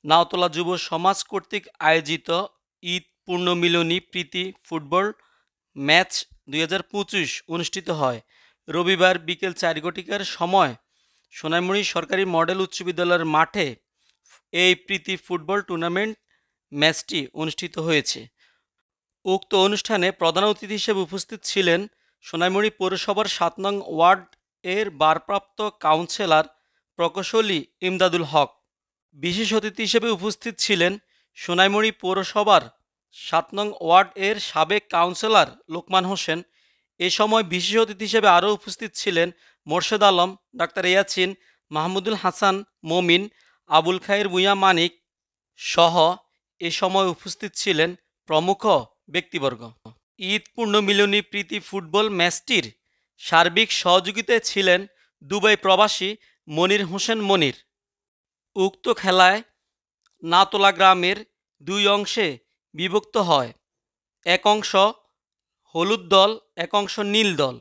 নাওতলা যুব সমাজ কর্তৃক আয়োজিত ঈদ পূর্ণমিলনী প্রীতি ফুটবল ম্যাচ ২০২৫ অনুষ্ঠিত হয়। রবিবার বিকেল ৪ সময় সোনাইমুড়ি সরকারি মডেল উচ্চ বিদ্যালয়ের মাঠে এই প্রীতি ফুটবল টুর্নামেন্ট ম্যাচটি অনুষ্ঠিত হয়েছে। উক্ত অনুষ্ঠানে প্রধান অতিথি হিসেবে উপস্থিত ছিলেন সোনাইমুড়ি পৌরসভার ৭ নং ওয়ার্ড এর ভারপ্রাপ্ত কাউন্সিলর প্রকৌশলী ইমদাদুল হক। বিশেষ অতিথি হিসেবে উপস্থিত ছিলেন সোনাইমুড়ি পৌরসভার ৭ নং ওয়ার্ড এর সাবেক কাউন্সিলর লোকমান হোসেন। এ সময় বিশেষ অতিথি হিসেবে আরও উপস্থিত ছিলেন মোর্শেদ আলম, ডাক্তার ইয়াছিন, মাহমুদুল হাসান মমিন, আবুল খায়ের ভূঁইয়া মানিক সহ এ সময় উপস্থিত ছিলেন প্রমুখ ব্যক্তিবর্গ। ঈদ পূর্ণমিলনী প্রীতি ফুটবল ম্যাচটির সার্বিক সহযোগিতায় ছিলেন দুবাই প্রবাসী মনির হোসেন মনির। উক্ত খেলায় নাওতলা গ্রামের ২ অংশে বিভক্ত হয়, এক অংশ হলুদ দল, এক অংশ নীল দল।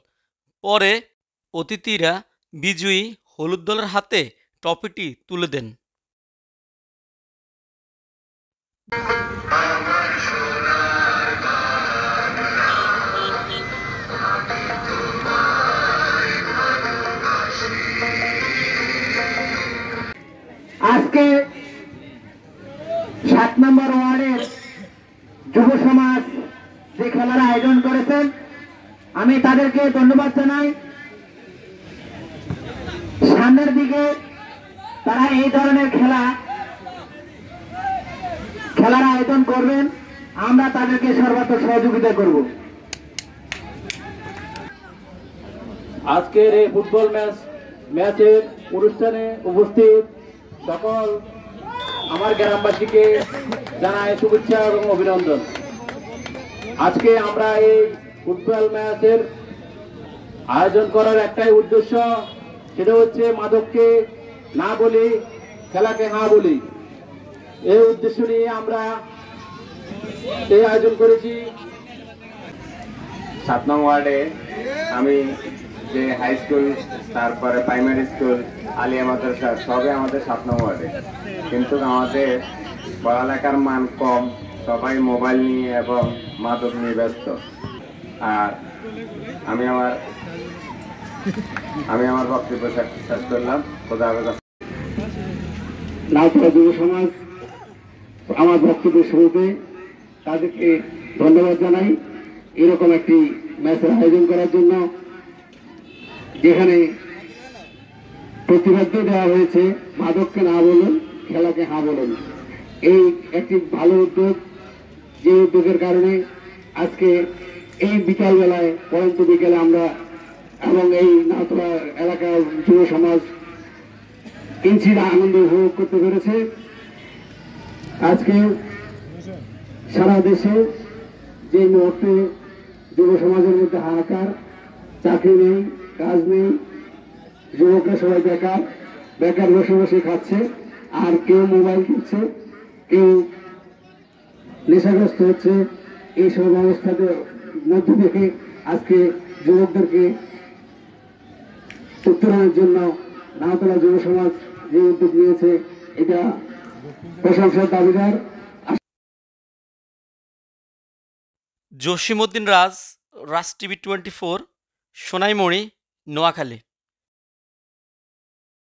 পরে অতিথিরা বিজয়ী হলুদ দলের হাতে ট্রফিটি তুলে দেন। আজকে ৭ নম্বর ওয়ার্ডের যুব সমাজ যে খেলার আয়োজন করেছেন, আমি তাদেরকে ধন্যবাদ জানাই। সামনের দিকে তারা এই ধরনের খেলার আয়োজন করবেন, আমরা তাদেরকে সর্বত্র সহযোগিতা করব। আজকের এই ফুটবল ম্যাচের অনুষ্ঠানে উপস্থিত সকল আমার গ্রামবাসীকে জানাই শুভেচ্ছা এবং অভিনন্দন। আজকে আমরা এই ফুটবল ম্যাচের আয়োজন করার একটাই উদ্দেশ্য, সেটা হচ্ছে মাদককে না বলি, খেলাকে হ্যাঁ বলি। এই উদ্দেশ্য নিয়ে আমরা এই আয়োজন করেছি। ৭ নং ওয়ার্ডে আমি যে হাই স্কুল, তারপরে প্রাইমারি স্কুল, আলিয়া মাদ্রাসা সবে আমাদের ৭ নং ওয়ার্ডে, কিন্তু আমাদের পড়ালেখার মান কম, সবাই মোবাইল নিয়ে এবং মাদক নিয়ে ব্যস্ত। আর আমি আমার বক্তব্য শেষ করলাম। খোদা হাফেজ। নাওতলা যুব সমাজ আমার বক্তব্যের শুরুতে তাদেরকে ধন্যবাদ জানাই এরকম একটি ম্যাচের আয়োজন করার জন্য, যেখানে প্রতিবাদ্য দেওয়া হয়েছে মাদককে না বলুন, খেলাকে হ্যাঁ বলুন। এই একটি ভালো উদ্যোগ, যে উদ্যোগের কারণে আজকে এই বিকালবেলায় পরন্ত বিকেলে আমরা এবং এই নাওতলা এলাকার যুব সমাজ কিঞ্চিত আনন্দ উপভোগ করতে পেরেছে। আজকে সারা দেশে যে মুহূর্তে যুব সমাজের মধ্যে হাহাকার, চাকরি নেই, কাজ নেই, যুবকরা সবাই বেকার বসে বসে খাচ্ছে, আর কেউ মোবাইল কিনছে, কেউ নেশাগ্রস্ত হচ্ছে। এইসব অবস্থাতে মধ্যে থেকে আজকে যুবকদেরকে উত্তরণের জন্য নাওতলা যুব সমাজ যে উদ্যোগ নিয়েছে, এটা প্রশংসার দাবিদার। জসিমউদ্দিন রাজ, রাজ টিভি 24, সোনাইমুড়ি, নোয়াখালী।